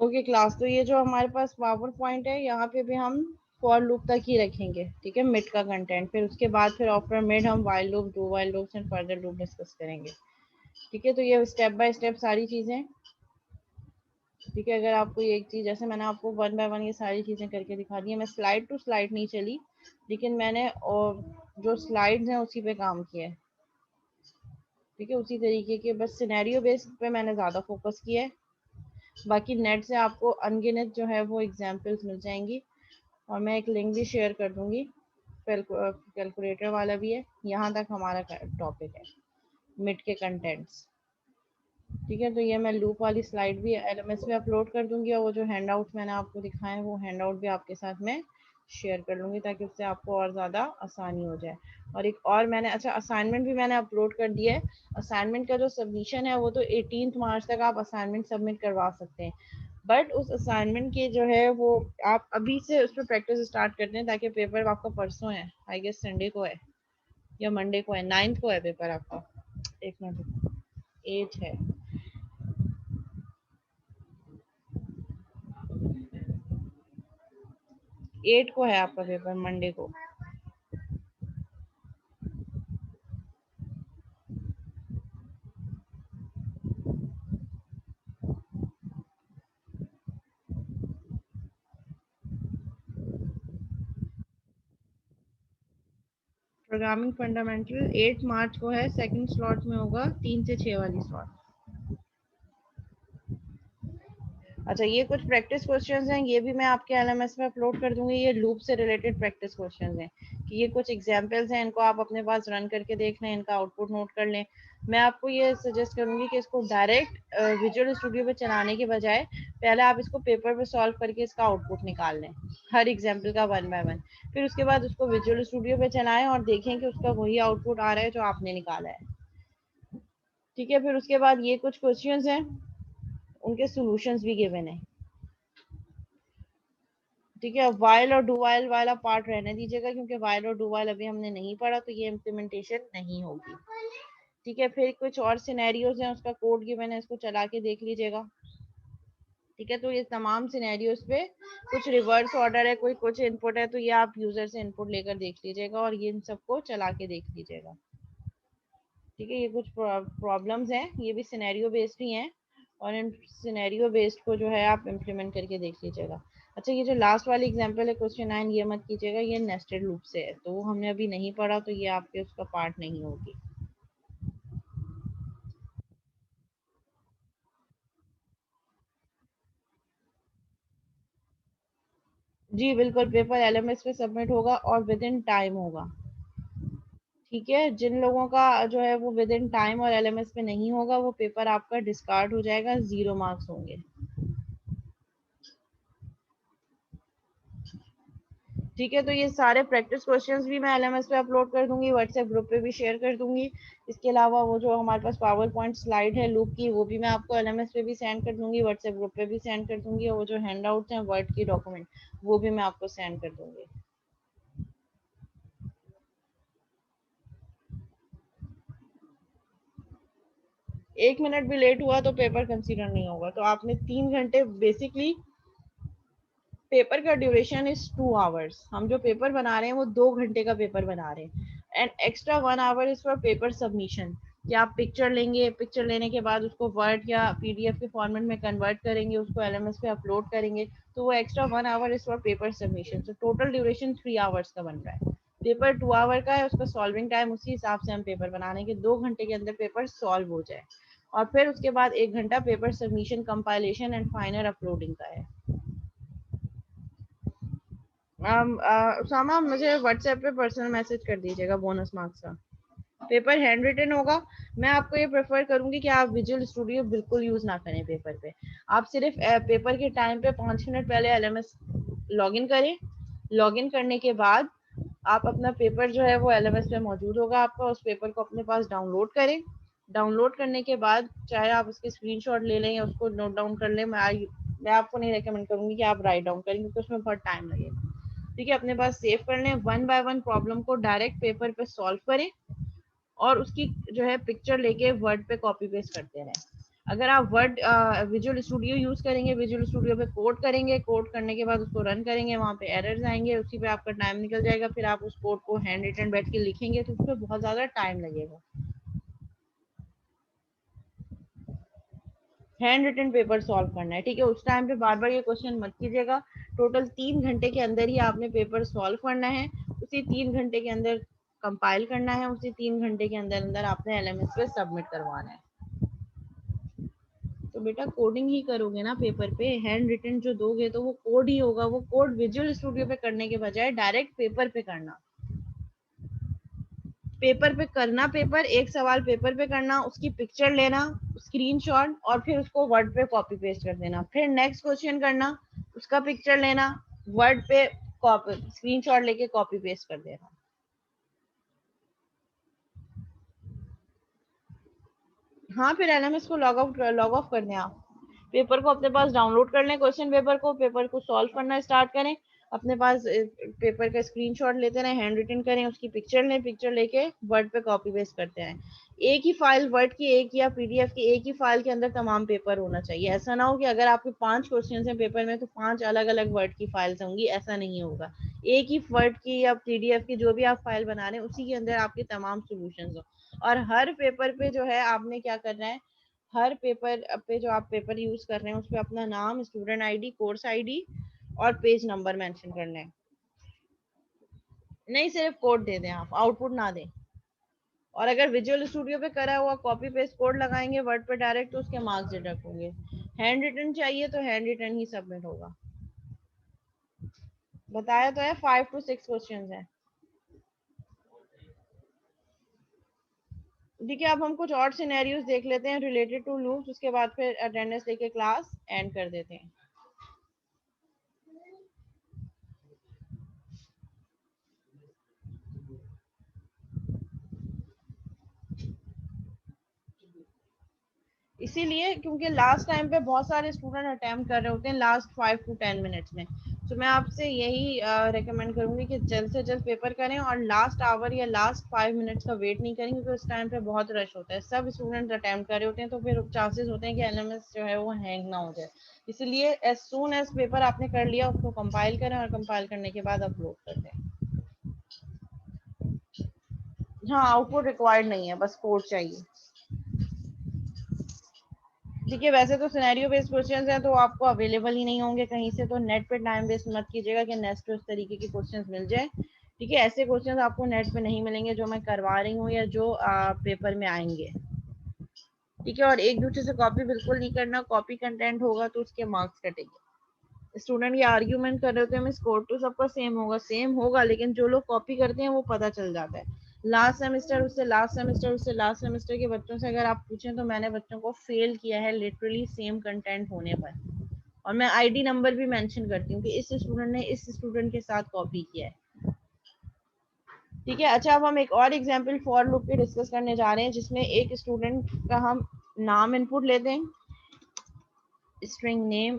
Okay class, तो ये जो हमारे पास पावर पॉइंट है, यहाँ पे भी हम फॉर लूप तक ही रखेंगे, ठीक है, मिड का कंटेंट। फिर उसके बाद फिर आफ्टर मिड हम while loop, do while loop and further loop discuss करेंगे, ठीक है। तो ये स्टेप बाय स्टेप सारी चीजें, ठीक है। अगर आपको ये एक चीज, जैसे मैंने आपको वन बाय वन ये सारी चीजें करके दिखा दी है, मैं स्लाइड टू स्लाइड नहीं चली, लेकिन मैंने और जो स्लाइड्स हैं उसी पे काम किया है, ठीक है। उसी तरीके के बस सिनेरियो बेस्ड पे मैंने ज्यादा फोकस किया है। बाकी नेट से आपको अनगिनत जो है वो एग्जाम्पल्स मिल जाएंगी, और मैं एक लिंक भी शेयर कर दूंगी, कैलकुलेटर वाला भी है। यहाँ तक हमारा टॉपिक है मिड के कंटेंट्स, ठीक है। तो ये मैं लूप वाली स्लाइड भी एलएमएस में अपलोड कर दूंगी, और वो जो हैंड आउट मैंने आपको दिखाए हैं वो हैंड आउट भी आपके साथ में शेयर कर लूंगी, ताकि उससे आपको और ज़्यादा आसानी हो जाए। और एक और मैंने, अच्छा, असाइनमेंट भी मैंने अपलोड कर दिया है। असाइनमेंट का जो सबमिशन है वो तो 18 मार्च तक आप असाइनमेंट सबमिट करवा सकते हैं, बट उस असाइनमेंट के जो है वो आप अभी से उस पर प्रैक्टिस स्टार्ट करते हैं, ताकि पेपर आपका परसों है, आई गेस संडे को है या मंडे को है, 9th को है पेपर आपका। एक मिनट, 8 है, 8 को है आपका पेपर, मंडे को। प्रोग्रामिंग फंडामेंटल 8 मार्च को है, सेकंड स्लॉट में होगा 3 से 6 वाली स्लॉट। अच्छा, ये कुछ प्रैक्टिस क्वेश्चंस हैं, ये भी मैं आपके एलएमएस में अपलोड कर दूंगी। ये लूप से रिलेटेड प्रैक्टिस क्वेश्चंस हैं, कि ये कुछ एग्जांपल्स हैं, इनको आप अपने पास रन करके देख लें, इनका आउटपुट नोट कर लें। मैं आपको ये सजेस्ट करूंगी कि इसको डायरेक्ट विजुअल स्टूडियो पे चलाने के बजाय पहले आप इसको पेपर पे सॉल्व करके इसका आउटपुट निकाल लें, हर एग्जाम्पल का वन बाय वन। फिर उसके बाद उसको विजुअल स्टूडियो पे चलाएं और देखें कि उसका वही आउटपुट आ रहा है जो आपने निकाला है, ठीक है। फिर उसके बाद ये कुछ क्वेश्चंस हैं, उनके सॉल्यूशंस भी गिवन है, ठीक है। वाइल और डू वाइल वाला पार्ट रहने दीजिएगा, क्योंकि वाइल और डू वाइल अभी हमने नहीं पढ़ा, तो ये इम्प्लीमेंटेशन नहीं होगी, ठीक है। फिर कुछ और सिनेरियोज हैं, उसका कोड गिवन है, इसको चला के देख लीजिएगा, ठीक है। तो ये तमाम सिनेरियोज पे कुछ रिवर्स ऑर्डर है, कोई कुछ इनपुट है, तो ये आप यूजर से इनपुट लेकर देख लीजिएगा, और ये इन सबको चला के देख लीजिएगा, ठीक है। ये कुछ प्रॉब्लम्स हैं, ये भी सिनेरियो बेस्ड ही हैं, और इन सिनेरियो बेस्ड को जो है आप इम्प्लीमेंट करके देख लीजिएगा। अच्छा, ये जो लास्ट वाली एग्जांपल है क्वेश्चन 9, ये मत कीजिएगा, ये नेस्टेड लूप से है, तो वो हमने अभी नहीं पढ़ा, तो ये आपके उसका पार्ट नहीं होगी। जी बिल्कुल, पेपर एलएमएस पे सबमिट होगा और विद इन टाइम होगा, ठीक है। जिन लोगों का जो है वो विद इन टाइम और एलएमएस पे नहीं होगा, वो पेपर आपका डिस्कार्ड हो जाएगा, 0 मार्क्स होंगे, ठीक है। तो ये सारे प्रैक्टिस क्वेश्चंस भी मैं एलएमएस पे अपलोड कर दूंगी, व्हाट्सएप ग्रुप पे भी शेयर कर दूंगी। इसके अलावा वो जो हमारे पास पावर पॉइंट स्लाइड है लूप की, वो भी मैं आपको एलएमएस पे भी सेंड कर दूंगी, व्हाट्सएप ग्रुप पे भी सेंड कर दूंगी, और वो जो हैंड आउट्स हैं वर्ड की डॉक्यूमेंट, वो भी मैं आपको सेंड कर दूंगी। 1 मिनट भी लेट हुआ तो पेपर कंसीडर नहीं होगा। तो आपने 3 घंटे, बेसिकली पेपर का ड्यूरेशन इज 2 आवर्स, हम जो पेपर बना रहे हैं वो 2 घंटे का पेपर बना रहे हैं, and extra 1 our is for paper submission, कि आप पिक्चर लेंगे, पिक्चर लेने के बाद उसको वर्ड या पीडीएफ के फॉर्मेट में कन्वर्ट करेंगे, उसको एलएमएस पे अपलोड करेंगे, तो वो extra 1 our is for paper submission. तो टोटल ड्यूरेशन 3 आवर्स का बन रहा है। पेपर 2 आवर का है, उसका सॉल्विंग टाइम उसी हिसाब से हम पेपर बनाने के 2 घंटे के अंदर पेपर सॉल्व हो जाए, और फिर उसके बाद 1 घंटा paper submission, compilation and final uploading का है। उसामा, मुझे व्हाट्सएप पे पर्सनल मैसेज कर दीजिएगा बोनस मार्क्स का। पेपर हैंड रिटन होगा। मैं आपको ये प्रेफर करूंगी कि आप विजुअल स्टूडियो बिल्कुल यूज ना करें पेपर पे। आप सिर्फ पेपर के टाइम पे 5 मिनट पहले एलएमएस लॉगिन करें। लॉगिन करने के बाद आप अपना पेपर जो है वो LMS पे मौजूद होगा आपका, उस पेपर को अपने पास डाउनलोड करें। डाउनलोड करने के बाद चाहे आप उसके स्क्रीनशॉट ले लें या उसको नोट डाउन कर लें, मैं आपको नहीं रेकमेंड करूंगी कि आप राइट डाउन करें क्योंकि उसमें बहुत टाइम लगेगा। ठीक है, अपने पास सेव कर लें। 1 बाय 1 प्रॉब्लम को डायरेक्ट पेपर पे सॉल्व करें और उसकी जो है पिक्चर लेके वर्ड पे कॉपी पेस्ट करते रहें। अगर आप वर्ड विजुअल स्टूडियो यूज करेंगे, विजुअल स्टूडियो पे कोड करेंगे, कोड करने के बाद उसको रन करेंगे, वहाँ पे एरर्स आएंगे, उसी पे आपका टाइम निकल जाएगा। फिर आप उस कोड को हैंड रिटन बैठ के लिखेंगे तो उसमें बहुत ज्यादा टाइम लगेगा। हैंड रिटन पेपर सॉल्व करना है, ठीक है। उस टाइम पे बार बार ये क्वेश्चन मत कीजिएगा। टोटल 3 घंटे के अंदर ही आपने पेपर सॉल्व करना है। उसी 3 घंटे के अंदर कंपाइल करना है, उसी 3 घंटे के अंदर अंदर आपने LMS पे सबमिट करवाना है। तो बेटा कोडिंग ही करोगे ना पेपर पे, हैंड रिटन जो दोगे तो वो कोड ही होगा। वो कोड विजुअल स्टूडियो पे करने के बजाय डायरेक्ट पेपर पे करना। पेपर पे करना, पेपर एक सवाल पेपर पे करना, उसकी पिक्चर लेना, स्क्रीनशॉट, और फिर उसको वर्ड पे कॉपी पेस्ट कर देना। फिर नेक्स्ट क्वेश्चन करना, उसका पिक्चर लेना, वर्ड पे कॉपी स्क्रीनशॉट लेके कॉपी पेस्ट कर देना। हाँ, फिर LMS को लॉग ऑफ कर दें आप। पेपर को अपने पास डाउनलोड कर लें, क्वेश्चन पेपर को सॉल्व करना स्टार्ट करें। अपने पास पेपर का स्क्रीनशॉट लेते रहें, हैंड रिटन करें, उसकी पिक्चर लें, पिक्चर लेके वर्ड पे कॉपी पेस्ट करते हैं। एक ही फाइल वर्ड की, एक या PDF की एक ही फाइल के अंदर तमाम पेपर होना चाहिए। ऐसा ना हो कि अगर आपके 5 क्वेश्चन हैं पेपर में तो 5 अलग अलग वर्ड की फाइल्स होंगी, ऐसा नहीं होगा। एक ही वर्ड की या PDF की जो भी आप फाइल बना रहे हैं उसी के अंदर आपके तमाम सोल्यूशन हो। और हर पेपर पे जो है आपने क्या करना है, हर पेपर पे जो आप पेपर यूज कर रहे हैं उस पर अपना नाम, स्टूडेंट ID, कोर्स ID और पेज नंबर मेंशन करना है। नहीं, सिर्फ कोड दे दें आप, आउटपुट ना दें। और अगर विजुअल स्टूडियो पे करा हुआ कॉपी पेस्ट कोड लगाएंगे वर्ड पे डायरेक्ट तो उसके मार्क्स डिडक्ट होंगे। हैंड रिटन चाहिए तो हैंड रिटन ही सबमिट होगा। बताया तो है 5 to 6 क्वेश्चन है। ठीक है, अब हम कुछ और सिनेरियोज देख लेते हैं रिलेटेड टू लूप्स, उसके बाद फिर अटेंडेंस लेके क्लास एंड कर देते हैं। इसीलिए क्योंकि लास्ट टाइम पे बहुत सारे स्टूडेंट अटेम्प्ट कर रहे होते हैं लास्ट 5 to 10 मिनट्स में। तो मैं आपसे यही रेकमेंड करूंगी कि जल्द से जल्द पेपर करें और लास्ट आवर या लास्ट 5 मिनट्स का वेट नहीं करें क्योंकि उस टाइम पे बहुत रश होता है, सब स्टूडेंट अटेम्प्ट कर रहे होते हैं, तो फिर चांसेस होते हैं कि LMS जो है वो हैंग ना हो जाए। इसलिए एज सून एज पेपर आपने कर लिया उसको कंपाइल करें और कंपाइल करने के बाद अपलोड कर दें। हाँ, आउटपुट रिक्वायर्ड नहीं है, बस कोड चाहिए। ठीक है, वैसे तो सिनेरियो बेस्ड क्वेश्चंस हैं तो आपको अवेलेबल ही नहीं होंगे कहीं से, तो नेट पे टाइम वेस्ट मत कीजिएगा कि नेट पे उस तरीके के क्वेश्चंस मिल जाए। ठीक है, ऐसे क्वेश्चंस आपको नेट पे नहीं मिलेंगे जो मैं करवा रही हूँ या जो पेपर में आएंगे। ठीक है, और एक दूसरे से कॉपी बिल्कुल नहीं करना, कॉपी कंटेंट होगा तो उसके मार्क्स कटेंगे। स्टूडेंट ये आर्ग्यूमेंट कर रहे होते हैं मैं स्कोर तो सबका सेम होगा, लेकिन जो लोग कॉपी करते हैं वो पता चल जाता है। लास्ट सेमेस्टर के बच्चों से अगर आप पूछें तो मैंने बच्चों को फेल किया है लिटरली सेम कंटेंट होने पर। और मैं ID नंबर भी मेंशन करती हूँ कि इस स्टूडेंट ने इस स्टूडेंट के साथ कॉपी किया है। ठीक है, अच्छा, अब हम एक और एग्जाम्पल फॉर लूप पे डिस्कस करने जा रहे हैं जिसमें एक स्टूडेंट का हम नाम इनपुट लेते हैं, स्ट्रिंग नेम।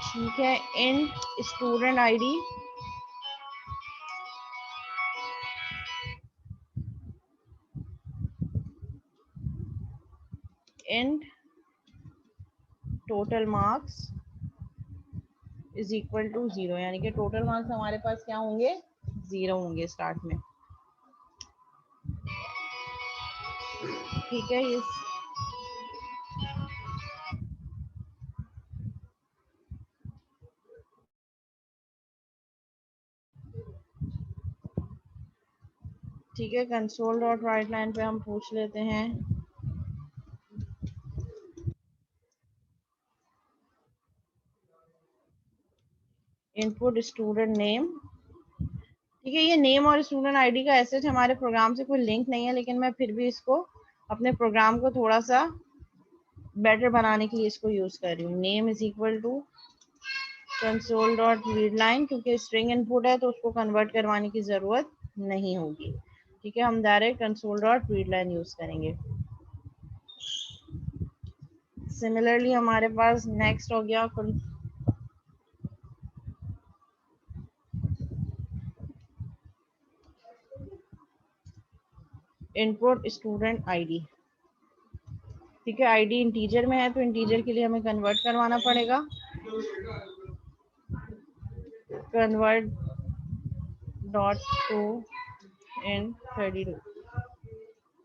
ठीक है, in student ID, in total marks is equal to 0, यानी कि टोटल मार्क्स हमारे पास क्या होंगे, 0 होंगे स्टार्ट में। ठीक है, इस ठीक है, कंसोल डॉट राइट लाइन पे हम पूछ लेते हैं इनपुट स्टूडेंट नेम। ठीक है, ये नेम और स्टूडेंट ID का ऐसे हमारे प्रोग्राम से कोई लिंक नहीं है, लेकिन मैं फिर भी इसको अपने प्रोग्राम को थोड़ा सा बेटर बनाने के लिए इसको यूज कर रही हूँ। Name is equal to console dot read line, क्योंकि स्ट्रिंग इनपुट है तो उसको कन्वर्ट करवाने की जरूरत नहीं होगी। ठीक है, हम direct console dot read line use करेंगे। सिमिलरली हमारे पास नेक्स्ट हो गया इनपुट स्टूडेंट आईडी। ठीक है, आईडी इंटीजर में है तो इंटीजर के लिए हमें कन्वर्ट करवाना पड़ेगा। Convert dot to int 32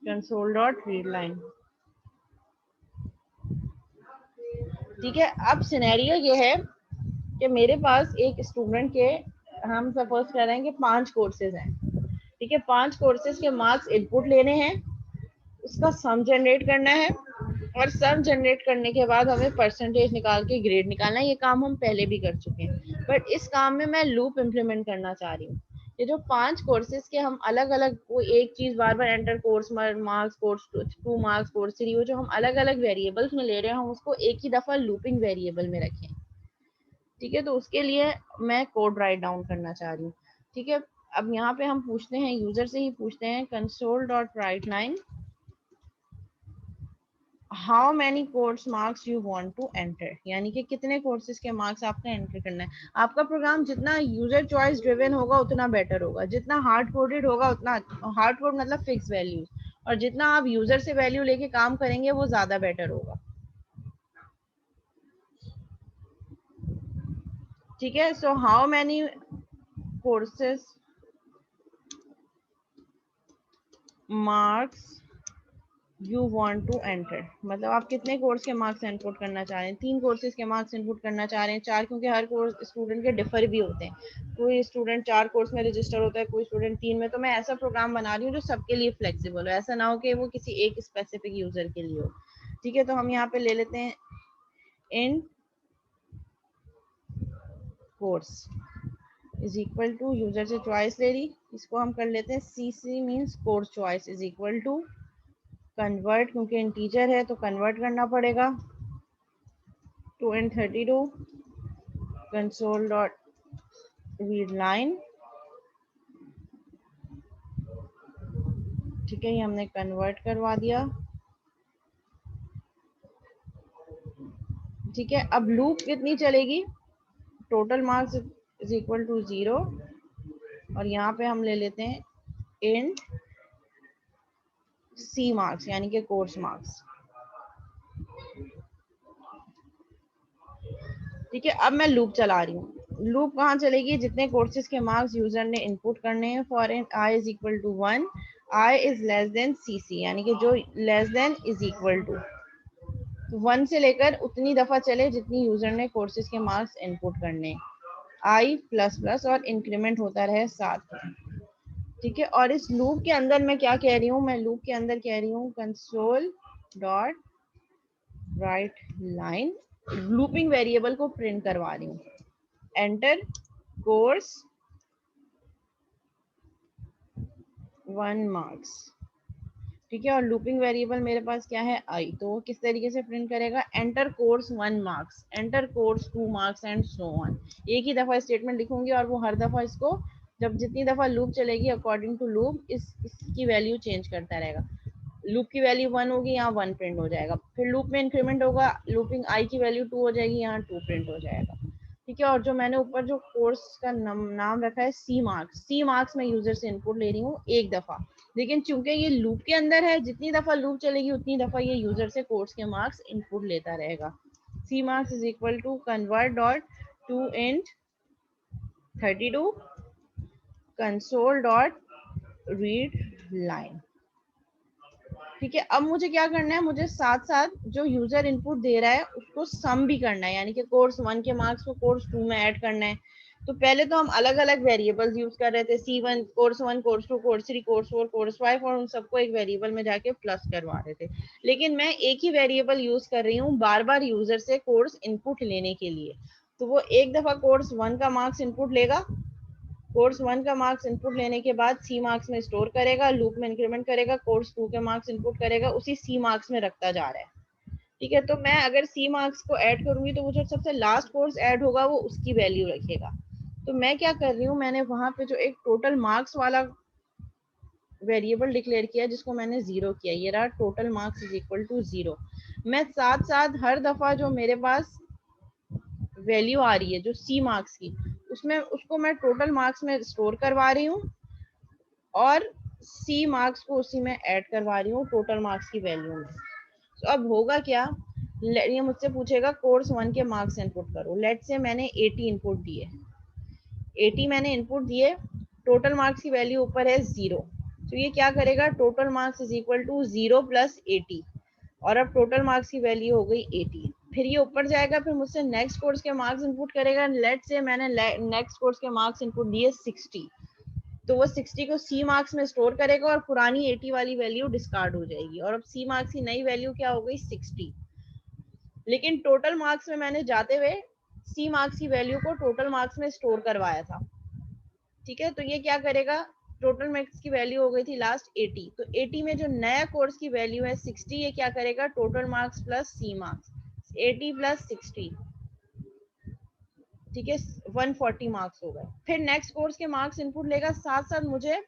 console dot read line. ठीक है, अब सिनेरियो ये है कि मेरे पास एक स्टूडेंट के, हम सपोज कर रहे हैं कि 5 कोर्सेज हैं। ठीक है, 5 कोर्सेज के मार्क्स इनपुट लेने हैं, उसका सम जनरेट करना है, और सम जनरेट करने के बाद हमें परसेंटेज निकाल के ग्रेड निकालना है। ये काम हम पहले भी कर चुके हैं, बट इस काम में मैं लूप इम्प्लीमेंट करना चाह रही हूँ। ये जो 5 कोर्सेज के हम अलग अलग, वो एक चीज बार बार enter course marks, course 2 marks, course 3, वो जो हम अलग अलग वेरिएबल्स में ले रहे हैं, हम उसको एक ही दफा लूपिंग वेरिएबल में रखें। ठीक है, तो उसके लिए मैं कोड राइट डाउन करना चाह रही हूँ। ठीक है, अब यहाँ पे हम पूछते हैं, यूजर से ही पूछते हैं, console dot write line how many course marks you want to enter, यानी कि कितने कोर्सेज के मार्क्स आपने एंटर करना है। आपका प्रोग्राम जितना यूजर चॉइस ड्रिवन होगा उतना बेटर होगा, जितना हार्ड कोडेड होगा उतना, हार्ड कोड मतलब फिक्स वैल्यूज, और जितना आप यूजर से वैल्यू लेके काम करेंगे वो ज्यादा बेटर होगा। ठीक है, so how many courses marks you want to enter, मतलब आप कितने कोर्स के मार्क्स इनपुट करना चाह रहे हैं। 3 कोर्सेज के मार्क्स इनपुट करना चाह रहे हैं, 4, क्योंकि हर कोर्स स्टूडेंट के डिफर भी होते हैं। कोई स्टूडेंट 4 कोर्स में रजिस्टर होता है, कोई स्टूडेंट 3 में। तो मैं ऐसा प्रोग्राम बना रही हूँ जो सबके लिए फ्लेक्सिबल हो, ऐसा ना हो कि वो किसी एक स्पेसिफिक यूजर के लिए हो। ठीक है, तो हम यहाँ पे ले लेते हैं int course is equal to, user से चॉइस ले रही, इसको हम कर लेते हैं CC means course choice is equal to convert, क्योंकि इंटीजर है तो कन्वर्ट करना पड़ेगा, 2 int 32 console dot read line. ठीक है, ये हमने कन्वर्ट करवा दिया। ठीक है, अब लूप कितनी चलेगी, total marks is equal to 0, और यहाँ पे हम ले लेते हैं इंट सी मार्क्स, यानी कि कोर्स मार्क्स। ठीक है, अब मैं लूप चला रही हूँ। लूप कहाँ चलेगी, जितने कोर्सेज के मार्क्स यूजर ने इनपुट करने हैं, for N I is equal to 1, I is less than CC, यानी कि जो less than is equal to 1 से लेकर उतनी दफा चले जितनी यूजर ने कोर्सेज के मार्क्स इनपुट करने, आई प्लस प्लस, और इंक्रीमेंट होता रहे साथ में। ठीक है, और इस लूप के अंदर मैं क्या कह रही हूँ, मैं लूप के अंदर कह रही हूँ console dot write line, looping variable को प्रिंट करवा रही हूँ, एंटर कोर्स 1 मार्क्स। ठीक है, और लूपिंग वेरिएबल मेरे पास क्या है, आई, तो वो किस तरीके से प्रिंट करेगा, enter course 1 marks, enter course 2 marks and so on. एक ही दफा स्टेटमेंट लिखूंगी और वो हर दफा इसको, जब जितनी दफा लूप चलेगी अकॉर्डिंग टू लूप इसकी वैल्यू चेंज करता रहेगा। लूप की वैल्यू 1 होगी, यहाँ 1 प्रिंट हो जाएगा, फिर लूप में इंक्रीमेंट होगा, लूपिंग आई की वैल्यू 2 हो जाएगी, यहाँ 2 प्रिंट हो जाएगा। ठीक है, और जो मैंने ऊपर जो कोर्स का नाम रखा है सी मार्क्स, सी मार्क्स मैं यूजर से इनपुट ले रही हूँ एक दफा, लेकिन चूंकि ये लूप के अंदर है, जितनी दफा लूप चलेगी उतनी दफा ये यूजर से कोर्स के मार्क्स इनपुट लेता रहेगा। C marks is equal to convert dot to int 32 console dot read line. ठीक है, अब मुझे क्या करना है, मुझे साथ साथ जो यूजर इनपुट दे रहा है उसको सम भी करना है, यानी कि कोर्स 1 के मार्क्स को कोर्स 2 में ऐड करना है। तो पहले तो हम अलग अलग वेरिएबल्स यूज कर रहे थे, C1 course 1 course 2 course 3 course 4 course 5, और उन सबको एक वेरिएबल में जाके प्लस करवा रहे थे। लेकिन मैं एक ही वेरिएबल यूज कर रही हूँ बार बार यूजर से कोर्स इनपुट लेने के लिए। तो वो एक दफा कोर्स 1 का मार्क्स इनपुट लेगा, कोर्स 1 का मार्क्स इनपुट लेने के बाद सी मार्क्स में स्टोर करेगा, लूप में इंक्रीमेंट करेगा, कोर्स 2 के मार्क्स इनपुट करेगा, उसी सी मार्क्स में रखता जा रहा है। ठीक है, तो मैं अगर सी मार्क्स को ऐड करूंगी तो वो जो सबसे लास्ट कोर्स ऐड होगा वो उसकी वैल्यू रखेगा। तो मैं क्या कर रही हूँ, मैंने वहां पे जो एक टोटल मार्क्स वाला वेरिएबल डिक्लेयर किया जिसको मैंने 0 किया, ये रहा total marks is equal to 0। मैं साथ साथ हर दफा जो मेरे पास वैल्यू आ रही है जो सी मार्क्स की, उसमें उसको मैं टोटल मार्क्स में स्टोर करवा रही हूँ और सी मार्क्स को उसी में ऐड करवा रही हूँ टोटल मार्क्स की वैल्यू में। तो अब होगा क्या, ये मुझसे पूछेगा कोर्स 1 के मार्क्स इनपुट करो। लेट से मैंने 80 इनपुट दिए, 80 मैंने इनपुट दिए, टोटल मार्क्स की वैल्यू ऊपर है 0। तो ये क्या करेगा, total marks is equal to 0 plus 80, और अब टोटल मार्क्स की वैल्यू हो गई 80। फिर ये ऊपर जाएगा, फिर मुझसे नेक्स्ट कोर्स के मार्क्स इनपुट करेगा। लेट से मैंने नेक्स्ट कोर्स के मार्क्स इनपुट दिए 60, तो वो 60 को सी मार्क्स में स्टोर करेगा और पुरानी 80 वाली वैल्यू डिस्कार्ड हो जाएगी, और अब सी मार्क्स की नई वैल्यू क्या हो गई 60। लेकिन टोटल मार्क्स में मैंने जाते हुए सी मार्क्स की वैल्यू को टोटल मार्क्स में स्टोर करवाया था। ठीक है, तो ये क्या करेगा, टोटल मार्क्स की वैल्यू हो गई थी लास्ट 80, तो 80 में जो नया कोर्स की वैल्यू है 60, ये क्या करेगा, total marks plus C marks, 80 plus 60, ठीक है 140 मार्क्स हो गए। फिर नेक्स्ट कोर्स के मार्क्स इनपुट लेगा, साथ साथ मुझे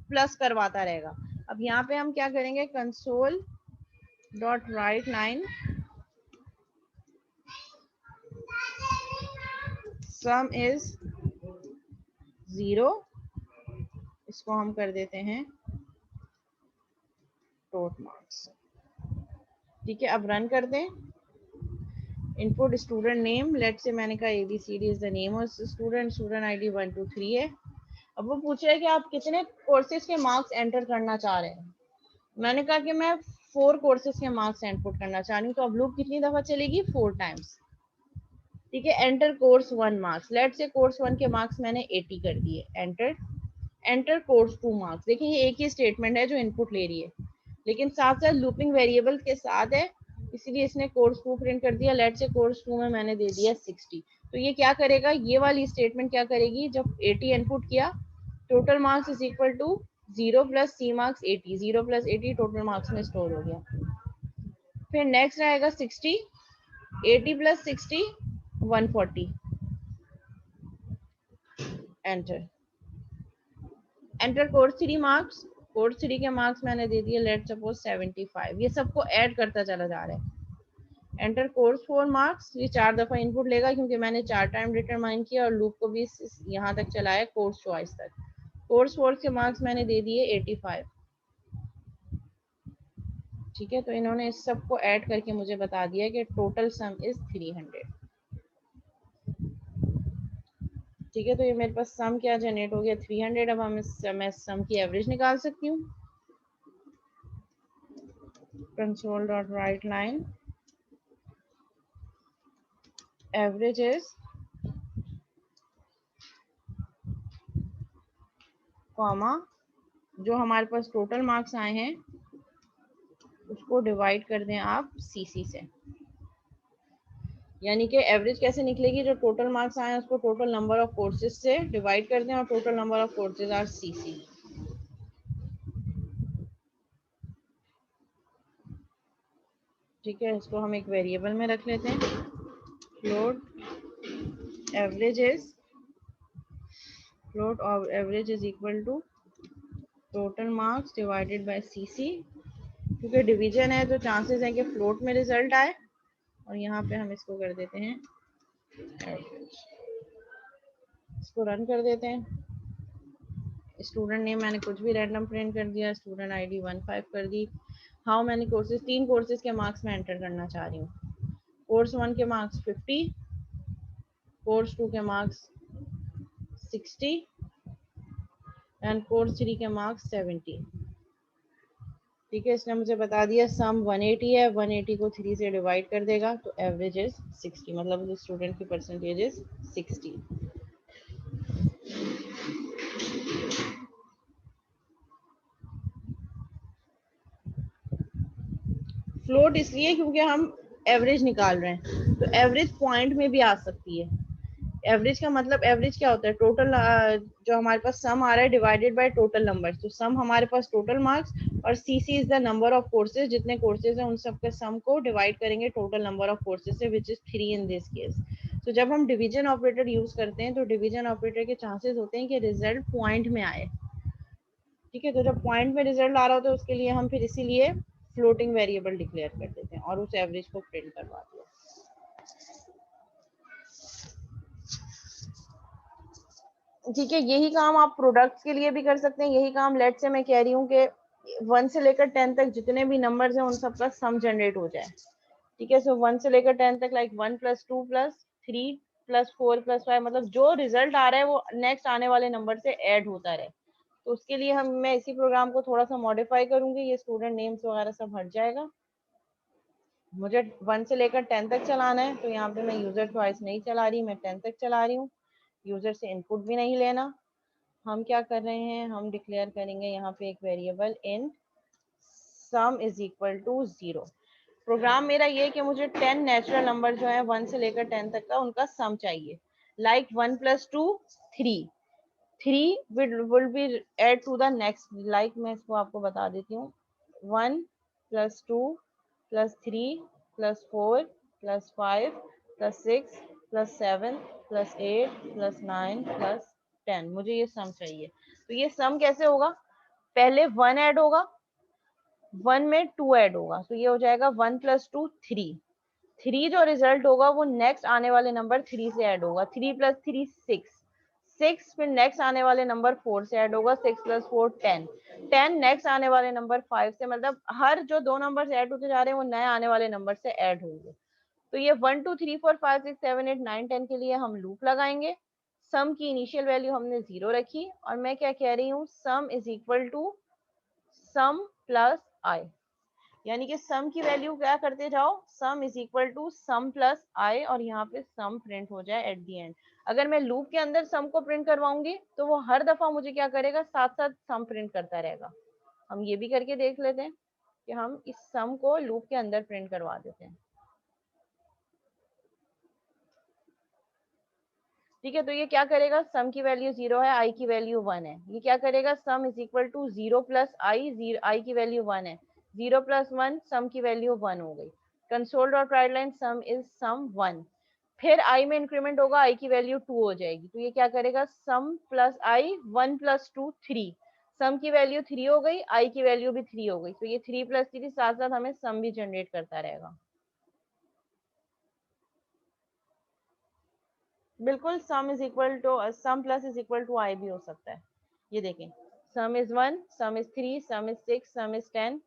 प्लस करवाता रहेगा। अब यहाँ पे हम क्या करेंगे, console dot write line sum is 0, इसको हम कर देते हैं टोटल मार्क्स। ठीक है, अब रन कर दें। Input student name, late say मैंने कहा ABCD is the name of student, student ID 1 2 3 है। अब वो पूछ रहा है कि आप कितने कोर्सेज के मार्क्स एंटर करना चाह रहे हैं। मैंने कहा कि मैं 4 कोर्सेज के मार्क्स इनपुट करना चाह रही हूँ। तो अब लूप कितनी दफा चलेगी, 4 टाइम्स। ठीक है, एंटर कोर्स 1 मार्क्स, लेट से कोर्स 1 के मार्क्स मैंने 80 कर दिए, एंटर। एंटर कोर्स 2 मार्क्स, देखिए ये एक ही स्टेटमेंट है जो इनपुट ले रही है, लेकिन साथ साथ लूपिंग वेरिएबल के साथ है, इसीलिए इसने कोर्स 2 प्रिंट कर दिया। लेट से कोर्स 2 में मैंने दे दिया 60। तो ये क्या करेगा, ये वाली स्टेटमेंट क्या करेगी, जब 80 इनपुट किया, total marks is equal to 0 plus C marks 80, 0 plus 80 total marks में स्टोर हो गया। फिर नेक्स्ट आएगा 60, 80 plus 60 140, enter. Enter course 3 marks, course 3 के मार्क्स मैंने दे दिए, लेट सपोज 75। ये सबको ऐड करता चला जा रहा है। एंटर कोर्स 4 मार्क्स, ये 4 दफा इनपुट लेगा क्योंकि मैंने 4 टाइम डिटरमाइन किया और लूप को भी यहाँ तक चलाया कोर्स चॉइस तक। कोर्स 4 के मार्क्स मैंने दे दिए 85। ठीक है, तो इन्होंने इस सबको ऐड करके मुझे बता दिया कि टोटल सम इज 300। ठीक है, तो ये मेरे पास सम क्या जनरेट हो गया 300। अब हम इस मैं सम की एवरेज निकाल सकती हूँ। Console dot write line average is comma, जो हमारे पास टोटल मार्क्स आए हैं उसको डिवाइड कर दें आप CC से, यानी कि एवरेज कैसे निकलेगी, जो टोटल मार्क्स आए हैं उसको टोटल नंबर ऑफ कोर्सेज से डिवाइड कर दें और total number of courses are CC। ठीक है, इसको हम एक वेरिएबल में रख लेते हैं, float average is equal to total marks divided by CC। क्योंकि डिवीजन है तो चांसेस है कि फ्लोट में रिजल्ट आए, और यहाँ पे हम इसको कर देते हैं एवरेज। इसको रन कर देते हैं। स्टूडेंट नेम मैंने कुछ भी रैंडम प्रिंट कर दिया, स्टूडेंट ID 15 कर दी। हाउ मैनी कोर्सेज, 3 कोर्सेज के मार्क्स में एंटर करना चाह रही हूँ। कोर्स 1 के मार्क्स 50, कोर्स 2 के मार्क्स 60 एंड कोर्स 3 के मार्क्स 70। ठीक है, इसने मुझे बता दिया सम 180 है, 180 को 3 से डिवाइड कर देगा तो एवरेज इज 60, मतलब स्टूडेंट की परसेंटेज इज 60। फ्लोट इसलिए क्योंकि हम एवरेज निकाल रहे हैं, तो एवरेज पॉइंट में भी आ सकती है। एवरेज का मतलब, एवरेज क्या होता है, टोटल जो हमारे पास सम आ रहा है डिवाइडेड बाय टोटल नंबर। तो सम हमारे पास टोटल मार्क्स, और CC is the number of courses, जितने कोर्सेज हैं उन सब के सम को डिवाइड करेंगे टोटल नंबर ऑफ कोर्सेज से, which is 3 in this case. तो जब हम डिवीजन ऑपरेटर यूज करते हैं तो डिवीजन ऑपरेटर के चांसेस होते हैं कि रिजल्ट पॉइंट में आए। ठीक है, तो जब पॉइंट में रिजल्ट आ रहा होता है उसके लिए हम फिर इसीलिए फ्लोटिंग वेरिएबल डिक्लेयर कर देते हैं और उस एवरेज को प्रिंट करवा दिया। ठीक है, यही काम आप प्रोडक्ट्स के लिए भी कर सकते हैं। यही काम लेट से मैं कह रही हूँ कि 1 से लेकर 10 तक जितने भी नंबर्स हैं उन सबका सम जनरेट हो जाए। ठीक है, सो 1 से लेकर 10 तक लाइक 1 + 2 + 3 + 4 + 5, मतलब जो रिजल्ट आ रहा है वो नेक्स्ट आने वाले नंबर से ऐड होता रहे। तो उसके लिए मैं इसी प्रोग्राम को थोड़ा सा मॉडिफाई करूंगी, ये स्टूडेंट नेम्स वगैरह सब हट जाएगा। मुझे 1 से लेकर 10 तक चलाना है, तो यहाँ पे मैं यूजर चॉइस नहीं चला रही, मैं 10 तक चला रही हूँ। यूजर से इनपुट भी नहीं लेना। हम क्या कर रहे हैं, हम डिक्लेयर करेंगे यहाँ पे एक variable in sum is equal to 0। Program मेरा ये कि मुझे 10 नेचुरल नंबर जो है 1 से लेकर 10 तक का उनका सम चाहिए। Like 1 + 2 3, 3 will be add to the next, like मैं इसको आपको बता देती हूँ। 1 + 2 + 3 + 4 + 5 + 6 + 7 + 8 + 9 + 10, मुझे ये सम चाहिए। तो ये सम कैसे होगा, पहले 1 ऐड होगा, 1 में 2 ऐड होगा, तो ये हो जाएगा 1 + 2 3। 3 जो रिजल्ट होगा वो नेक्स्ट आने वाले नंबर 3 से ऐड होगा। 3 + 3 6, 6 फिर नेक्स्ट आने वाले नंबर 4 से ऐड होगा। 6 + 4 10, 10 नेक्स्ट आने वाले नंबर 5 से, मतलब हर जो 2 नंबर ऐड होते जा रहे हैं वो नए आने वाले नंबर से ऐड होंगे। तो ये 1 2 3 4 5 6 7 8 9 10 के लिए हम लूप लगाएंगे। सम की इनिशियल वैल्यू हमने 0 रखी, और मैं क्या कह रही हूँ, sum is equal to sum plus i, यानी कि सम की वैल्यू क्या करते जाओ, sum is equal to sum plus i, और यहाँ पे सम प्रिंट हो जाए एट दी एंड। अगर मैं लूप के अंदर सम को प्रिंट करवाऊंगी तो वो हर दफा मुझे क्या करेगा, साथ साथ सम प्रिंट करता रहेगा। हम ये भी करके देख लेते हैं कि हम इस सम को लूप के अंदर प्रिंट करवा देते हैं। ठीक है, तो ये क्या करेगा, सम की वैल्यू 0 है, आई की वैल्यू 1 है, ये क्या करेगा, सम इज इक्वल टू 0 + आई, आई की वैल्यू 1 है, 0 + 1 सम की वैल्यू 1 हो गई। Console dot write line sum is sum 1, फिर आई में इंक्रीमेंट होगा, आई की वैल्यू 2 हो जाएगी, तो ये क्या करेगा, सम प्लस आई 1 + 2 3, सम की वैल्यू 3 हो गई, आई की वैल्यू भी 3 हो गई, तो ये 3 + 3 साथ साथ हमें सम भी जनरेट करता रहेगा। बिल्कुल, sum is equal to sum plus is equal to i भी हो सकता है। ये देखें, sum is 1, sum is 3, sum is 6, sum is 10,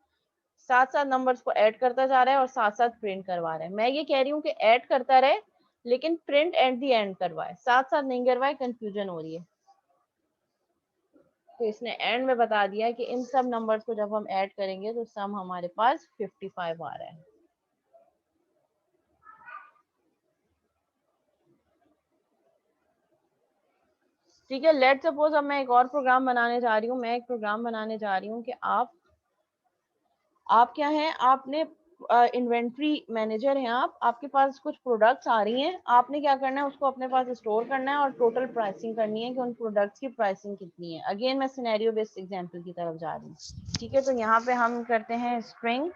साथ साथ नंबर्स को ऐड करता जा रहा है और साथ साथ प्रिंट करवा रहा है। मैं ये कह रही हूँ कि ऐड करता रहे लेकिन प्रिंट एट दी एंड करवाए, साथ साथ नहीं करवाए, कंफ्यूजन हो रही है। तो इसने एंड में बता दिया कि इन सब नंबर्स को जब हम ऐड करेंगे तो सम हमारे पास 55 आ रहा है। ठीक है, लेट सपोज अब मैं एक और प्रोग्राम बनाने जा रही हूँ। मैं एक प्रोग्राम बनाने जा रही हूँ कि आप क्या हैं, आपने इन्वेंट्री मैनेजर हैं, आपके पास कुछ प्रोडक्ट्स आ रही हैं, आपने क्या करना है, उसको अपने पास स्टोर करना है और टोटल प्राइसिंग करनी है कि उन प्रोडक्ट्स की प्राइसिंग कितनी है। अगेन मैं सिनेरियो बेस्ड एग्जांपल की तरफ जा रही हूँ। ठीक है, तो यहाँ पे हम करते हैं string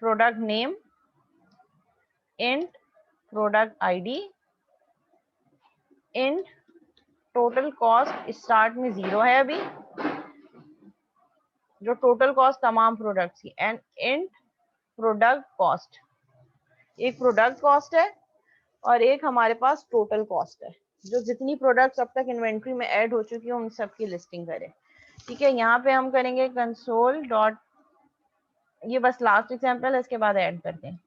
product name int product ID int total cost, start में 0 है अभी, जो टोटल कॉस्ट तमाम प्रोडक्ट्स की, एंड इंट प्रोडक्ट कॉस्ट। एक प्रोडक्ट कॉस्ट है और एक हमारे पास टोटल कॉस्ट है, जो जितनी प्रोडक्ट्स अब तक इन्वेंट्री में ऐड हो चुकी है उन सब की लिस्टिंग करें। ठीक है, यहाँ पे हम करेंगे कंसोल डॉट, ये बस लास्ट एग्जांपल है, इसके बाद ऐड करते हैं।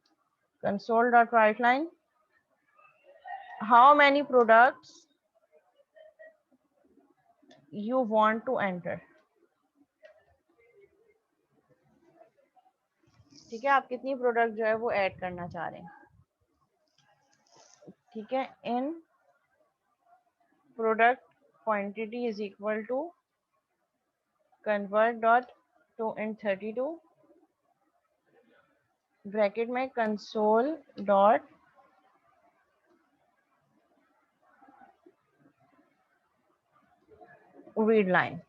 Console dot write line how many products you want to enter. ठीक है, आप कितनी प्रोडक्ट जो है वो ऐड करना चाह रहे हैं। ठीक है, int product quantity is equal to convert dot to int 32 bracket में कंसोल डॉट रीड लाइन।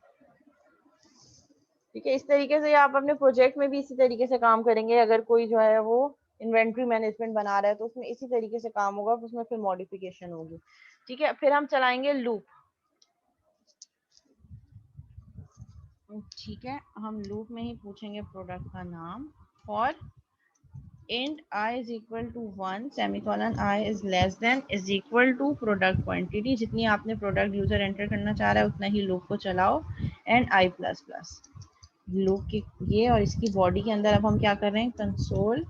ठीक है, इस तरीके से आप अपने प्रोजेक्ट में भी इसी तरीके से काम करेंगे। अगर कोई जो है वो इन्वेंट्री मैनेजमेंट बना रहा है तो उसमें इसी तरीके से काम होगा, उसमें फिर मॉडिफिकेशन होगी। ठीक है, फिर हम चलाएंगे लूप। ठीक है, हम लूप में ही पूछेंगे प्रोडक्ट का नाम। For int I is equal to 1 semicolon I is less than is equal to product quantity, जितनी आपने प्रोडक्ट यूजर एंटर करना चाह रहा है उतना ही लूप को चलाओ, and I plus plus loop की ये। और इसकी बॉडी के अंदर अब हम क्या कर रहे हैं, console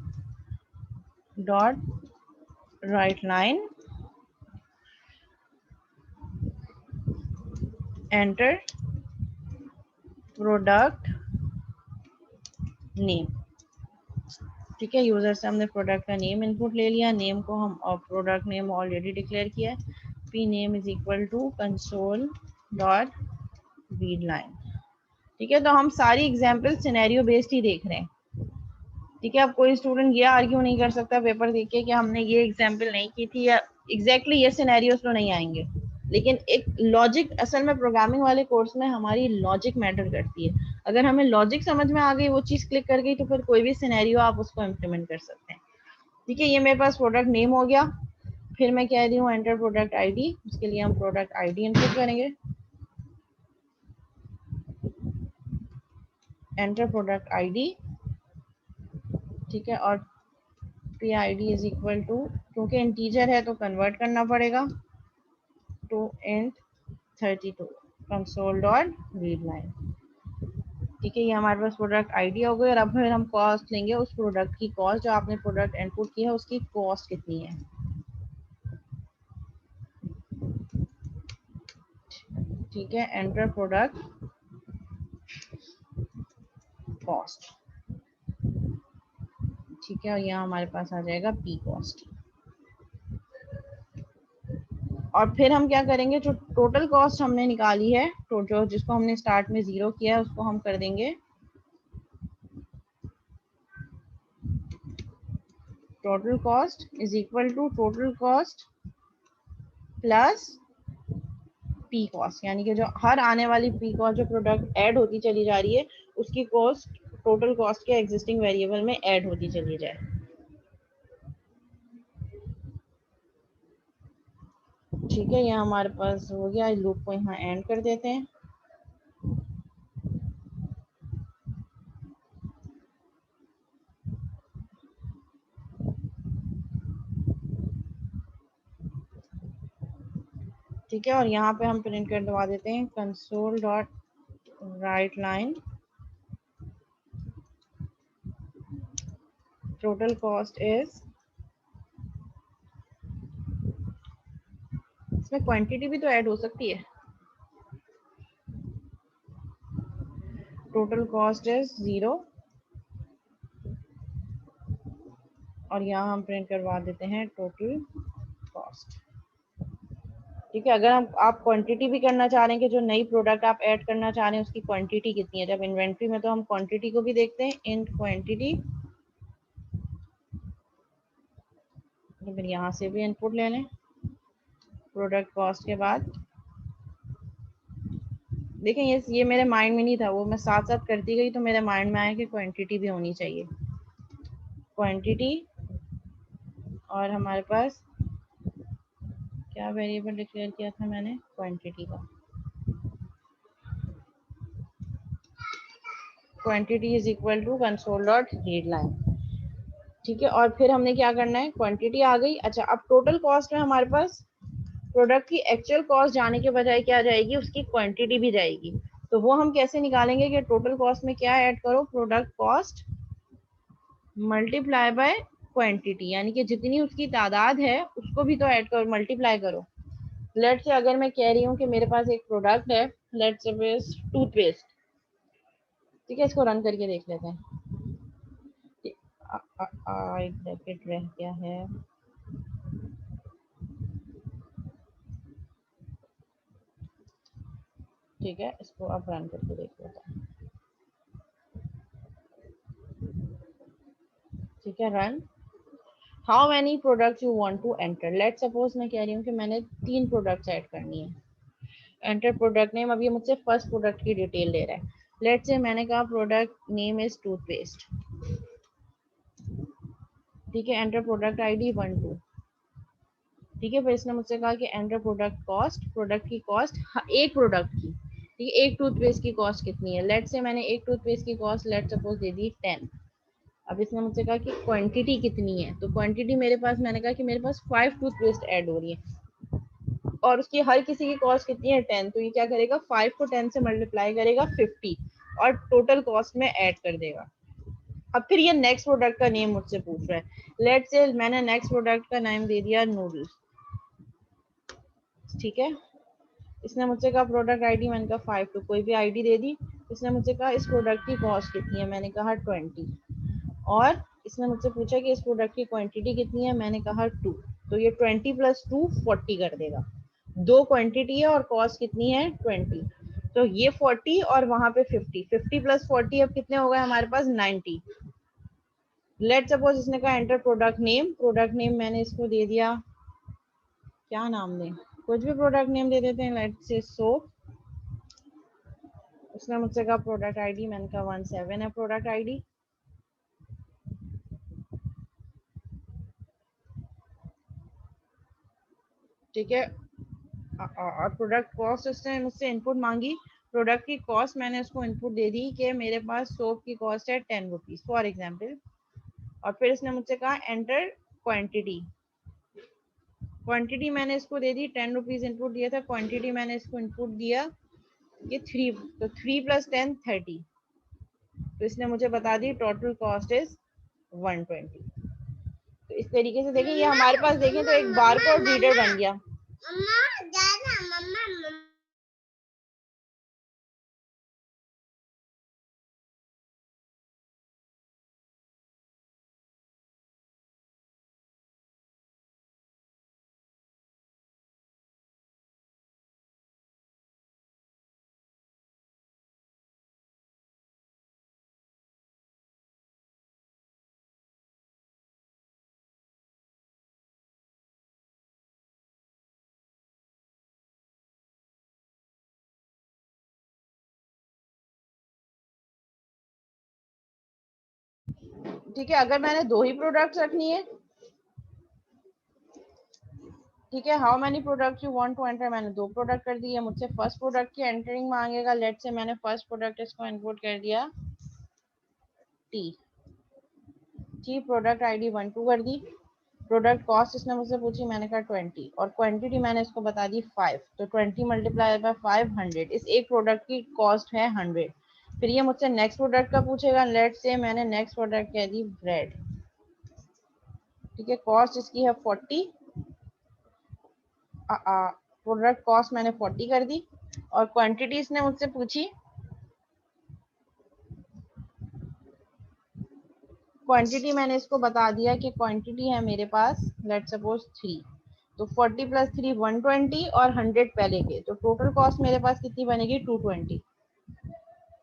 dot write line enter product name. ठीक है, यूजर से हमने प्रोडक्ट का नेम इनपुट ले लिया, नेम को हम और प्रोडक्ट नेम ऑलरेडी डिक्लेयर किया है, P name is equal to console dot read line. ठीक है, तो हम सारी एग्जाम्पल सिनेरियो बेस्ड ही देख रहे हैं। ठीक है, अब कोई स्टूडेंट ये आर्ग्यू नहीं कर सकता पेपर देख के कि हमने ये एग्जाम्पल नहीं की थी, या एग्जैक्टली ये सिनेरियोस तो नहीं आएंगे। लेकिन एक लॉजिक, असल में प्रोग्रामिंग वाले कोर्स में हमारी लॉजिक मैटर करती है। अगर हमें लॉजिक समझ में आ गई, वो चीज़ क्लिक कर गई, तो फिर कोई भी सिनेरियो आप उसको इम्प्लीमेंट कर सकते हैं। ठीक है, ये मेरे पास प्रोडक्ट नेम हो गया। फिर मैं कह रही हूँ एंटर प्रोडक्ट आईडी, उसके लिए हम प्रोडक्ट आईडी इनपुट करेंगे। Enter product ID. ठीक है, और P I D is equal to, क्योंकि इंटीजर है तो कन्वर्ट करना पड़ेगा, to int 32 console dot read line. ठीक है, ये हमारे पास प्रोडक्ट आईडी हो गई। और अब फिर हम कॉस्ट लेंगे, उस प्रोडक्ट की कॉस्ट जो आपने प्रोडक्ट इनपुट की है उसकी कॉस्ट कितनी है। ठीक है, एंटर प्रोडक्ट कॉस्ट। ठीक है, और यहाँ हमारे पास आ जाएगा पी कॉस्ट। और फिर हम क्या करेंगे, जो टोटल कॉस्ट हमने निकाली है, तो जो जिसको हमने स्टार्ट में 0 किया है उसको हम कर देंगे total cost is equal to total cost plus P cost, यानी कि जो हर आने वाली पी कॉस्ट जो प्रोडक्ट ऐड होती चली जा रही है उसकी कॉस्ट टोटल कॉस्ट के एग्जिस्टिंग वेरिएबल में ऐड होती चली जाए। ठीक है, ये हमारे पास हो गया। लूप को यहाँ एंड कर देते हैं। ठीक है, और यहाँ पे हम प्रिंट कर दबा देते हैं console dot write line total cost is, इसमें क्वांटिटी भी तो ऐड हो सकती है, टोटल कॉस्ट इज 0। और यहाँ हम प्रिंट करवा देते हैं टोटल कॉस्ट। ठीक है, अगर हम आप क्वांटिटी भी करना चाह रहे हैं कि जो नई प्रोडक्ट आप ऐड करना चाह रहे हैं उसकी क्वांटिटी कितनी है, जब इन्वेंट्री में तो हम क्वांटिटी को भी देखते हैं, इन क्वांटिटी। तो फिर यहाँ से भी इनपुट ले लें प्रोडक्ट कॉस्ट के बाद। देखें, ये मेरे माइंड में नहीं था, वो मैं साथ साथ करती गई तो मेरे माइंड में आया कि क्वांटिटी भी होनी चाहिए। क्वांटिटी, और हमारे पास क्या वेरिएबल डिक्लेयर किया था मैंने, क्वांटिटी का। Quantity is equal to console dot read line. ठीक है, और फिर हमने क्या करना है, क्वांटिटी आ गई। अच्छा, अब टोटल कॉस्ट में हमारे पास प्रोडक्ट की एक्चुअल कॉस्ट जाने के बजाय क्या जाएगी, उसकी क्वांटिटी भी जाएगी। तो वो हम कैसे निकालेंगे कि टोटल कॉस्ट में क्या ऐड करो, product cost multiply by quantity, यानी कि जितनी उसकी तादाद है उसको भी तो ऐड करो, मल्टीप्लाई करो। लेट से अगर मैं कह रही हूँ कि मेरे पास एक प्रोडक्ट है, लेट सपोज टूथपेस्ट। ठीक है, इसको रन करके देख लेते हैं। एक ब्रैकेट रह गया है। ठीक है, इसको अब रन करके देख लेते हैं। ठीक है, run. How many products you want to enter, let suppose मैं कह रही हूँ कि मैंने 3 प्रोडक्ट्स ऐड करनी है। एंटर प्रोडक्ट नेम, अब ये मुझसे फर्स्ट प्रोडक्ट की डिटेल ले रहा है। लेट्स से मैंने कहा प्रोडक्ट नेम इज टूथपेस्ट, ठीक है, एंटर प्रोडक्ट आईडी 12, ठीक है। फिर इसने मुझसे कहा कि एंटर प्रोडक्ट कॉस्ट, प्रोडक्ट की कॉस्ट, एक प्रोडक्ट की, ठीक है, एक टूथपेस्ट की कॉस्ट कितनी है। लेट्स से मैंने एक टूथपेस्ट की कॉस्ट लेट सपोज दे दी 10। अब इसने मुझसे कहा कि क्वांटिटी कितनी है, तो क्वांटिटी मेरे पास, मैंने कहा कि मेरे पास 5 टूथपेस्ट ऐड हो रही है और उसकी हर किसी की कॉस्ट कितनी है 10, तो ये क्या करेगा 5 को 10 से मल्टीप्लाई करेगा 50 और टोटल कॉस्ट में ऐड कर देगा। अब फिर ये नेक्स्ट प्रोडक्ट का नेम मुझसे पूछ रहा है। लेट्स से मैंने नेक्स्ट प्रोडक्ट का नाम दे दिया नूडल्स, ठीक है। इसने मुझसे कहा प्रोडक्ट आईडी, मैंने कहा 5 टू, कोई भी आईडी दे दी। इसने मुझसे कहा इस प्रोडक्ट की कॉस्ट कितनी है, मैंने कहा 20, और इसने मुझसे पूछा कि इस प्रोडक्ट की क्वांटिटी कितनी है, मैंने कहा 2, तो ये 20 प्लस 2 40 कर देगा। दो क्वांटिटी है और कॉस्ट कितनी है 20, तो ये 40 और वहां पे 50, 50 प्लस 40 अब कितने हो गए हमारे पास 90। लेट सपोज इसने कहा enter product name, product name मैंने इसको दे दिया, क्या नाम दें, कुछ भी प्रोडक्ट नेम दे देते हैं, लेट से सोप। उसने मुझसे कहा प्रोडक्ट आईडी, मैंने कहा 17 है प्रोडक्ट आईडी, ठीक है। और प्रोडक्ट कॉस्ट उसने मुझसे इनपुट मांगी, प्रोडक्ट की कॉस्ट मैंने उसको इनपुट दे दी कि मेरे पास सोप की कॉस्ट है 10 रुपीज फॉर एग्जाम्पल। और फिर इसने मुझसे कहा एंटर क्वांटिटी, क्वांटिटी मैंने इसको दे दी 10 रुपीज इनपुट दिया था, क्वांटिटी मैंने इसको इनपुट दिया ये 3, तो 3 प्लस 10 30, तो इसने मुझे बता दी टोटल कॉस्ट इज 120। तो इस तरीके से देखें, ये हमारे पास देखें तो एक बारकोड रीडर बन गया। ठीक है, अगर मैंने दो ही प्रोडक्ट्स रखनी है, ठीक है, how many product you want to enter, मैंने दो प्रोडक्ट कर दिए, मुझसे फर्स्ट प्रोडक्ट की एंटरिंग मांगेगा। लेट से मैंने फर्स्ट प्रोडक्ट इसको इनपुट कर दिया टी, टी प्रोडक्ट आईडी 12 कर दी। प्रोडक्ट कॉस्ट इसने मुझसे पूछी, मैंने कहा 20, और क्वांटिटी मैंने इसको बता दी 5, तो 20 मल्टीप्लाई बाय 5 100, इस एक प्रोडक्ट की कॉस्ट है 100। फिर ये मुझसे नेक्स्ट प्रोडक्ट का पूछेगा। लेट से मैंने नेक्स्ट प्रोडक्ट कह दी ब्रेड, ठीक है, कॉस्ट इसकी है 40, प्रोडक्ट कॉस्ट मैंने 40 कर दी, और क्वांटिटी इसने मुझसे पूछी, क्वांटिटी मैंने इसको बता दिया कि क्वांटिटी है मेरे पास लेट सपोज 3, तो 40 प्लस 3 120 और 100 पहले के, तो टोटल कॉस्ट मेरे पास कितनी बनेगी 220,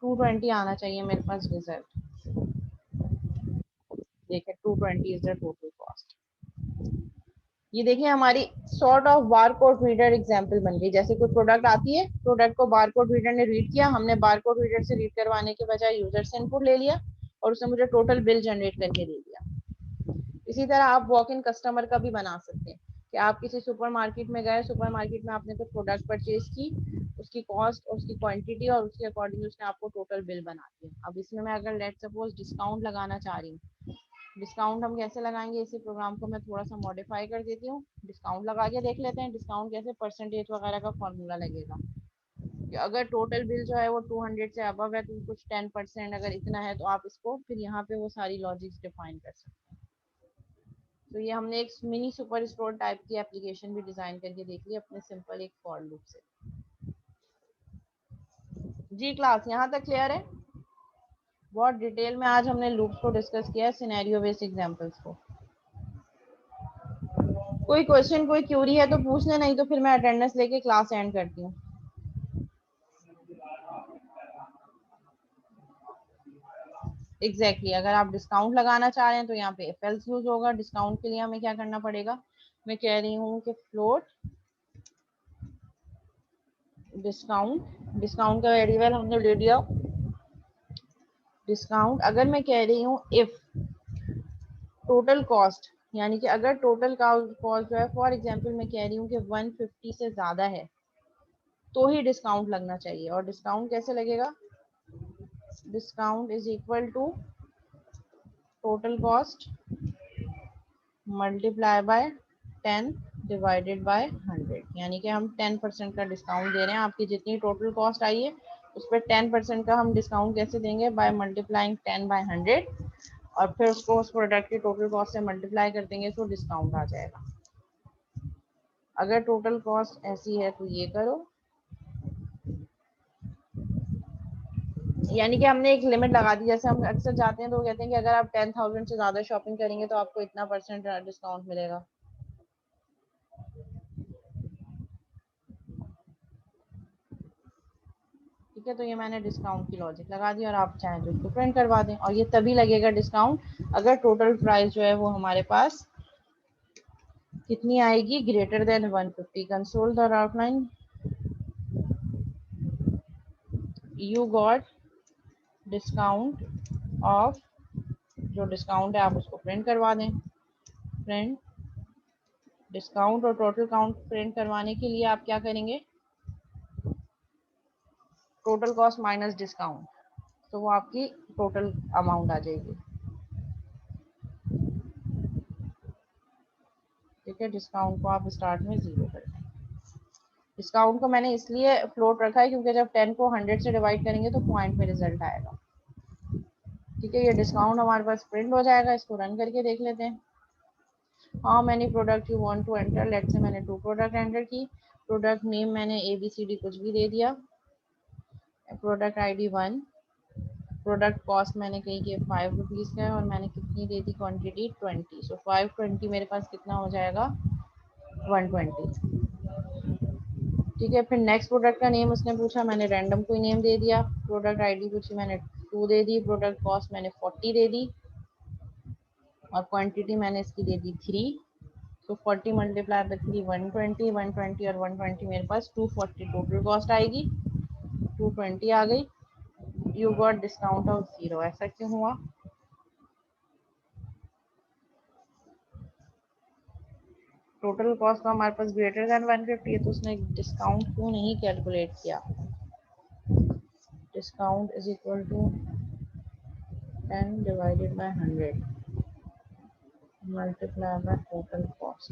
220 आना चाहिए मेरे पास रिजल्ट। देखिए 220 इज द टोटल कॉस्ट। ये देखिए हमारी sort of bar code reader example बन गई। जैसे कोई प्रोडक्ट आती है, प्रोडक्ट को बार कोड रीडर ने रीड किया, हमने बार कोड रीडर से रीड करवाने के बजाय यूजर से इनपुट ले लिया और उसने मुझे टोटल बिल जनरेट करके दे दिया। इसी तरह आप वॉक इन कस्टमर का भी बना सकते हैं कि आप किसी सुपरमार्केट में गए, सुपरमार्केट में आपने कोई प्रोडक्ट परचेज की, उसकी कॉस्ट और उसकी क्वांटिटी और उसके अकॉर्डिंग उसने आपको टोटल बिल बना दिया। अब इसमें मैं अगर लेट सपोज डिस्काउंट लगाना चाह रही हूँ, डिस्काउंट हम कैसे लगाएंगे, इसी प्रोग्राम को मैं थोड़ा सा मॉडिफाई कर देती हूँ, डिस्काउंट लगा के देख लेते हैं डिस्काउंट कैसे, परसेंटेज वगैरह का फॉर्मूला लगेगा कि अगर टोटल बिल जो है वो 200 से अबव है तो कुछ 10% अगर इतना है, तो आप इसको फिर यहाँ पे वो सारी लॉजिक्स डिफाइन कर सकते हैं। तो ये हमने एक मिनी सुपर स्टोर टाइप की एप्लीकेशन भी डिजाइन करके देख ली अपने सिंपल एक फॉर लूप से। जी क्लास यहाँ तक क्लियर है? बहुत डिटेल में आज हमने लूप्स को डिस्कस किया है, सिनेरियो बेस्ड एग्जांपल्स को। कोई क्वेश्चन कोई क्यूरी है तो पूछने, नहीं तो फिर मैं अटेंडेंस लेके क्लास एंड करती हूँ। एग्जैक्टली अगर आप डिस्काउंट लगाना चाह रहे हैं तो यहाँ पे इफ एल्स यूज होगा। डिस्काउंट के लिए हमें क्या करना पड़ेगा, मैं कह रही हूँ कि फ्लोट डिस्काउंट का वेरिएबल हमने ले लिया। डिस्काउंट अगर मैं कह रही हूँ इफ टोटल कॉस्ट, यानी कि अगर टोटल कॉस्ट जो है फॉर एग्जांपल मैं कह रही हूँ कि 150 से ज़्यादा है तो ही डिस्काउंट लगना चाहिए। और डिस्काउंट कैसे लगेगा? Discount is equal to total cost multiply by 10 divided by 100, यानी कि हम 10% का डिस्काउंट दे रहे हैं। आपकी जितनी टोटल कॉस्ट आई है उस पर 10% का हम डिस्काउंट कैसे देंगे? बाय मल्टीप्लाइंग 10 बाय 100, और फिर उसको उस प्रोडक्ट की टोटल कॉस्ट से मल्टीप्लाई कर देंगे तो डिस्काउंट आ जाएगा। अगर टोटल कॉस्ट ऐसी है तो ये करो, यानी कि हमने एक लिमिट लगा दी। जैसे हम अक्सर जाते हैं तो कहते हैं कि अगर आप 10,000 से ज़्यादा शॉपिंग करेंगे तो आपको इतना परसेंट डिस्काउंट मिलेगा। ठीक है, तो ये मैंने डिस्काउंट की लॉजिक लगा दी और आप चाहें तो इसको प्रिंट करवा दें। और ये तभी लगेगा डिस्काउंट अगर टोटल प्राइस जो है वो हमारे पास कितनी आएगी? Greater than 150। Console the outline, you got discount of, जो डिस्काउंट है आप उसको प्रिंट करवा दें। प्रिंट डिस्काउंट, और टोटल काउंट प्रिंट करवाने के लिए आप क्या करेंगे? टोटल कॉस्ट माइनस डिस्काउंट, तो वो आपकी टोटल अमाउंट आ जाएगी। ठीक है, डिस्काउंट को आप स्टार्ट में 0 कर दें। डिस्काउंट को मैंने इसलिए फ्लोट रखा है क्योंकि जब 10 को 100 से डिवाइड करेंगे तो पॉइंट में रिजल्ट आएगा। ठीक है, ये डिस्काउंट हमारे पास प्रिंट हो जाएगा। इसको रन करके देख लेते हैं। How many product you want to enter, let's say मैंने 2 प्रोडक्ट एंटर की। प्रोडक्ट नेम मैंने ABCD कुछ भी दे दिया। Product ID 1। प्रोडक्ट कॉस्ट मैंने कही कि 5 रुपीज़ का है और मैंने कितनी दे दी? क्वांटिटी 20। सो 520 मेरे पास कितना हो जाएगा? 120। ठीक है, फिर नेक्स्ट प्रोडक्ट का नेम उसने पूछा, मैंने रैंडम कोई नेम दे दिया। प्रोडक्ट ID पूछी, मैंने 2 दे दी। प्रोडक्ट कॉस्ट मैंने 40 दे दी और क्वांटिटी मैंने इसकी दे दी 3। तो 40 मल्टीप्लाई बाय 3 120, 120 और 120 मेरे पास 240 टोटल कॉस्ट आएगी। 220 आ गई। You got discount of 0। ऐसा क्यों हुआ? टोटल कॉस्ट तो हमारे पास ग्रेटर देन 150 है तो उसने डिस्काउंट क्यों नहीं कैलकुलेट किया? Discount is equal to 10 divided by 100 multiply by total cost.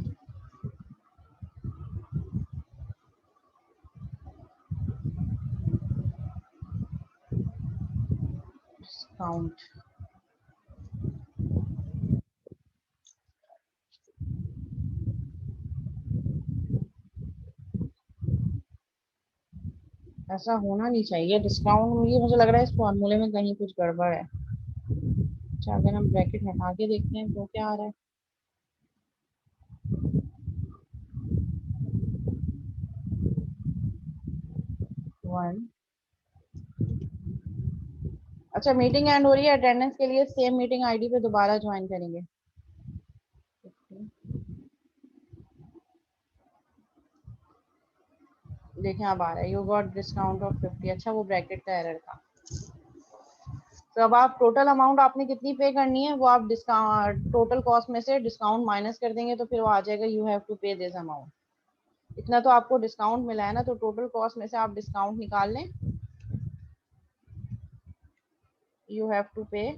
Discount ऐसा होना नहीं चाहिए। डिस्काउंट, मुझे लग रहा है इस फॉर्मूले में कहीं कुछ गड़बड़ है। अच्छा, अगर हम ब्रैकेट हटा के देखते हैं तो क्या आ रहा है? 1। अच्छा, मीटिंग एंड हो रही है। अटेंडेंस के लिए सेम मीटिंग ID पे दोबारा ज्वाइन करेंगे। देखें अब आ रहा है, यू गॉट डिस्काउंट ऑफ 50। अच्छा, वो ब्रैकेट का एरर था। तो अब आप टोटल अमाउंट आपने कितनी पे करनी है वो आप डिस्काउंट टोटल कॉस्ट में से डिस्काउंट माइनस कर देंगे तो फिर वो आ जाएगा यू हैव टू पे दिस अमाउंट। इतना तो आपको डिस्काउंट मिला है ना, तो टोटल कॉस्ट में से आप डिस्काउंट निकाल लें। यू हैव टू पे